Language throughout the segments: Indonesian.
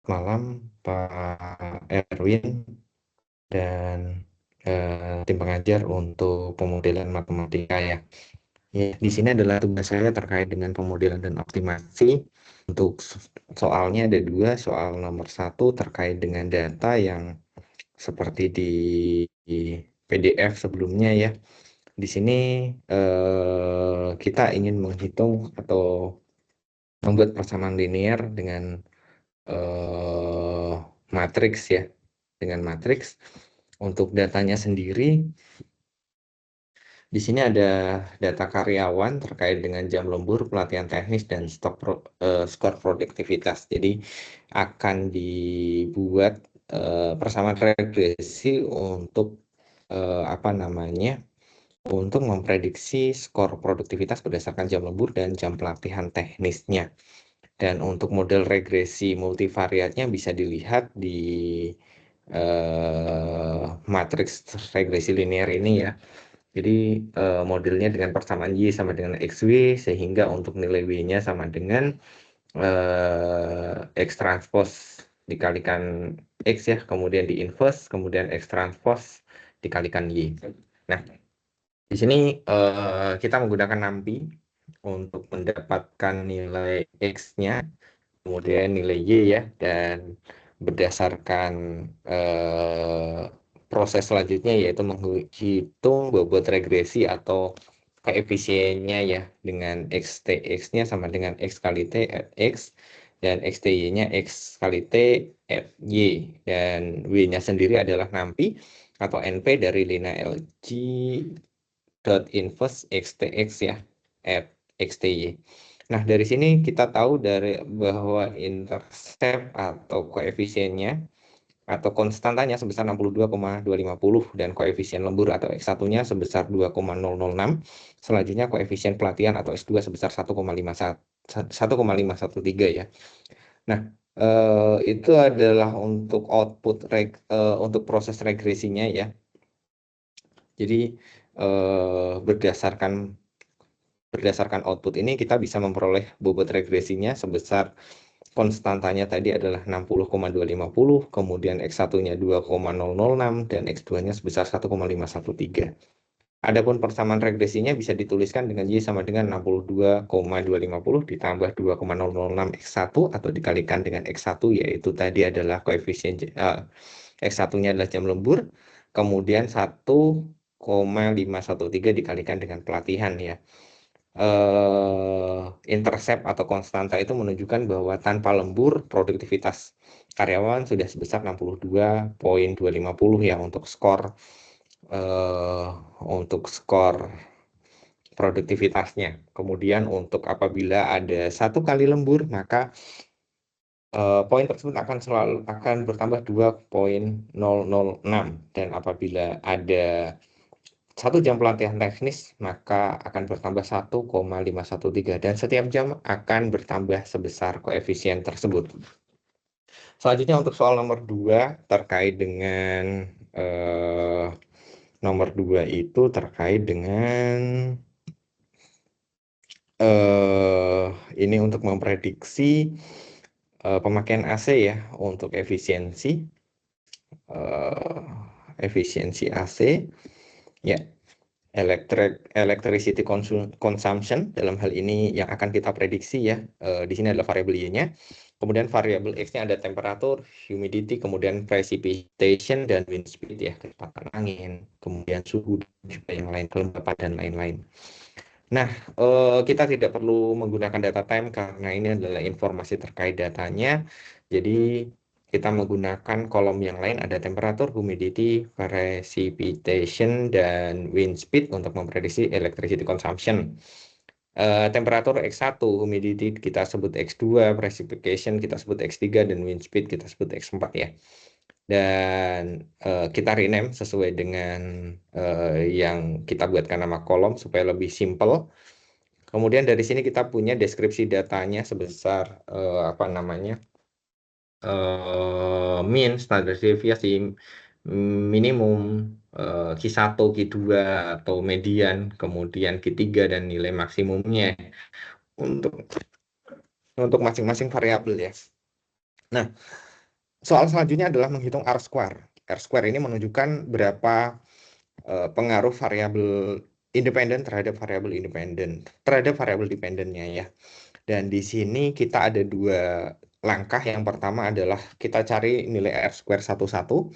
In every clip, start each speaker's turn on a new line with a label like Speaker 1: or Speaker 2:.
Speaker 1: Malam Pak Erwin dan tim pengajar untuk pemodelan matematika ya. Ya, di sini adalah tugas saya terkait dengan pemodelan dan optimasi. Untuk soalnya ada dua, soal nomor satu terkait dengan data yang seperti di PDF sebelumnya ya. Di sini kita ingin menghitung atau membuat persamaan linear dengan matriks ya, dengan matriks. Untuk datanya sendiri, di sini ada data karyawan terkait dengan jam lembur, pelatihan teknis, dan skor produktivitas. Jadi akan dibuat persamaan regresi untuk apa namanya? Untuk memprediksi skor produktivitas berdasarkan jam lembur dan jam pelatihan teknisnya. Dan untuk model regresi multivariatnya bisa dilihat di matriks regresi linear ini ya. Jadi modelnya dengan persamaan Y sama dengan XW, sehingga untuk nilai W-nya sama dengan X transpose dikalikan X ya, kemudian di inverse, kemudian X transpose dikalikan Y. Nah, di sini kita menggunakan NumPy untuk mendapatkan nilai X-nya, kemudian nilai Y ya, dan berdasarkan proses selanjutnya yaitu menghitung bobot regresi atau koefisiennya ya, dengan XTX-nya sama dengan X kali T X, dan XTY-nya X kali T Y, dan W-nya sendiri adalah NumPy atau NP dari Lina LG dot inverse XTX ya, at XTY. Nah, dari sini kita tahu dari bahwa intercept atau koefisiennya atau konstantanya sebesar 62,250 dan koefisien lembur atau X1-nya sebesar 2,006. Selanjutnya koefisien pelatihan atau S2 sebesar 1,513 ya. Nah, itu adalah untuk output untuk proses regresinya ya. Jadi berdasarkan output ini kita bisa memperoleh bobot regresinya sebesar konstantanya tadi adalah 60,250, kemudian X1-nya 2,006 dan X2-nya sebesar 1,513. Adapun persamaan regresinya bisa dituliskan dengan Y sama dengan 62,250 ditambah 2,006 X1 atau dikalikan dengan X1, yaitu tadi adalah koefisien X1-nya adalah jam lembur, kemudian 1,513 dikalikan dengan pelatihan ya. Intercept atau konstanta itu menunjukkan bahwa tanpa lembur produktivitas karyawan sudah sebesar 62,250 ya untuk skor produktivitasnya. Kemudian untuk apabila ada 1 kali lembur, maka poin tersebut akan bertambah 2,006, dan apabila ada 1 jam pelatihan teknis maka akan bertambah 1,513, dan setiap jam akan bertambah sebesar koefisien tersebut. Selanjutnya untuk soal nomor 2 terkait dengan nomor 2 itu terkait dengan ini untuk memprediksi pemakaian AC ya untuk efisiensi AC ya, electricity consumption dalam hal ini yang akan kita prediksi ya. Di sini adalah variabel Y-nya, kemudian variabel X-nya ada temperatur, humidity, kemudian precipitation dan wind speed ya, kecepatan angin, kemudian suhu juga yang lain, kelembapan dan lain-lain. Nah, kita tidak perlu menggunakan data time karena ini adalah informasi terkait datanya. Jadi kita menggunakan kolom yang lain, ada temperatur, humidity, precipitation, dan wind speed untuk memprediksi electricity consumption. Temperatur X1, humidity kita sebut X2, precipitation kita sebut X3, dan wind speed kita sebut X4 ya. Dan kita rename sesuai dengan yang kita buatkan nama kolom supaya lebih simple. Kemudian dari sini kita punya deskripsi datanya sebesar mean, standar deviasi, minimum, Q1, Q2 atau median, kemudian Q3 dan nilai maksimumnya untuk masing-masing variabel ya. Nah, Soal selanjutnya adalah menghitung R-square. R-square ini menunjukkan berapa pengaruh variabel independen terhadap variabel independen, terhadap variabel dependennya ya. Dan di sini kita ada dua langkah. Yang pertama adalah kita cari nilai R-square satu-satu,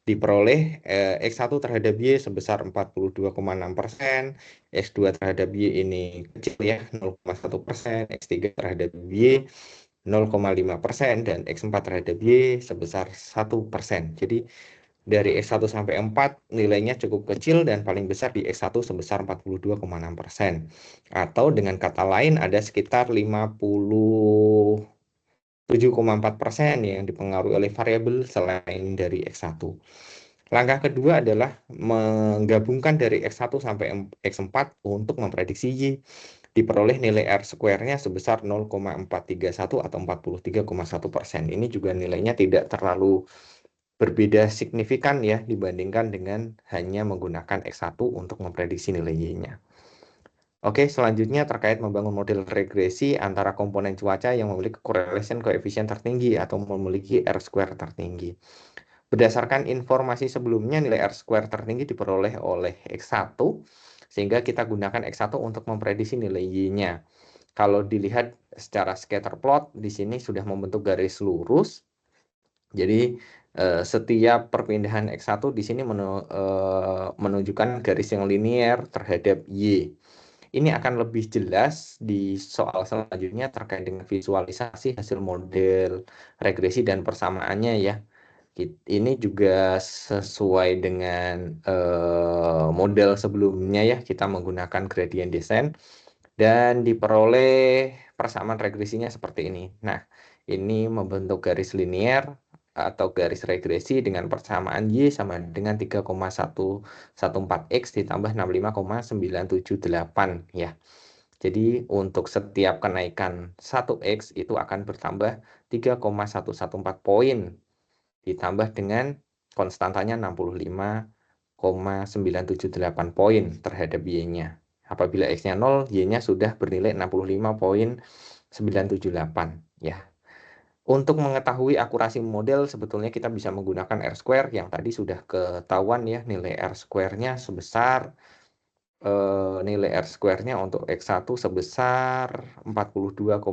Speaker 1: diperoleh X1 terhadap Y sebesar 42,6%, X2 terhadap Y ini kecil ya, 0,1%, X3 terhadap Y 0,5%, dan X4 terhadap Y sebesar 1%. Jadi dari X1 sampai 4 nilainya cukup kecil dan paling besar di X1 sebesar 42,6%. Atau dengan kata lain ada sekitar 57,4% yang dipengaruhi oleh variabel selain dari X1. Langkah kedua adalah menggabungkan dari X1 sampai X4 untuk memprediksi Y. Diperoleh nilai R-square-nya sebesar 0,431 atau 43,1%. Ini juga nilainya tidak terlalu berbeda signifikan ya dibandingkan dengan hanya menggunakan X1 untuk memprediksi nilai Y-nya. Oke, selanjutnya terkait membangun model regresi antara komponen cuaca yang memiliki correlation coefficient tertinggi atau memiliki R-square tertinggi. Berdasarkan informasi sebelumnya, nilai R-square tertinggi diperoleh oleh X1, sehingga kita gunakan X1 untuk memprediksi nilai Y-nya. Kalau dilihat secara scatter plot, di sini sudah membentuk garis lurus. Jadi setiap perpindahan X1 di sini menunjukkan garis yang linier terhadap Y. Ini akan lebih jelas di soal selanjutnya terkait dengan visualisasi hasil model regresi dan persamaannya ya. Ini juga sesuai dengan model sebelumnya ya, kita menggunakan gradient descent dan diperoleh persamaan regresinya seperti ini. Nah, ini membentuk garis linier atau garis regresi dengan persamaan Y sama dengan 3,114X ditambah 65,978 ya. Jadi untuk setiap kenaikan 1X itu akan bertambah 3,114 poin ditambah dengan konstantanya 65,978 poin terhadap Y-nya. Apabila X-nya 0, Y-nya sudah bernilai 65,978 ya. Untuk mengetahui akurasi model sebetulnya kita bisa menggunakan R-square yang tadi sudah ketahuan ya, nilai R-square-nya sebesar nilai R-square-nya untuk X1 sebesar 42,6%.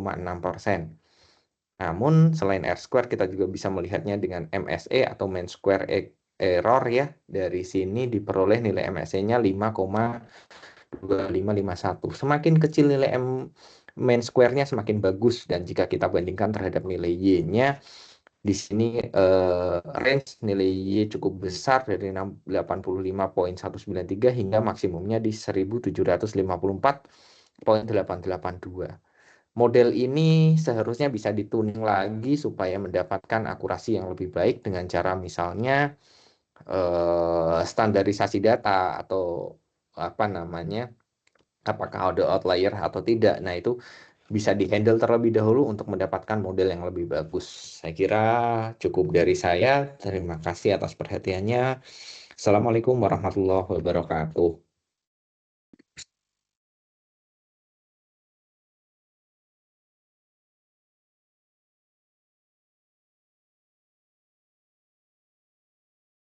Speaker 1: Namun selain R-square kita juga bisa melihatnya dengan MSE atau mean square error ya. Dari sini diperoleh nilai MSE-nya 5,2551. Semakin kecil nilai mean square-nya semakin bagus, dan jika kita bandingkan terhadap nilai Y-nya di sini range nilai Y cukup besar dari 85,193 hingga maksimumnya di 1754,882. Model ini seharusnya bisa dituning lagi supaya mendapatkan akurasi yang lebih baik dengan cara misalnya standarisasi data atau apa namanya, apakah ada outlier atau tidak. Nah, itu bisa di-handle terlebih dahulu untuk mendapatkan model yang lebih bagus. Saya kira cukup dari saya. Terima kasih atas perhatiannya. Assalamualaikum warahmatullahi wabarakatuh.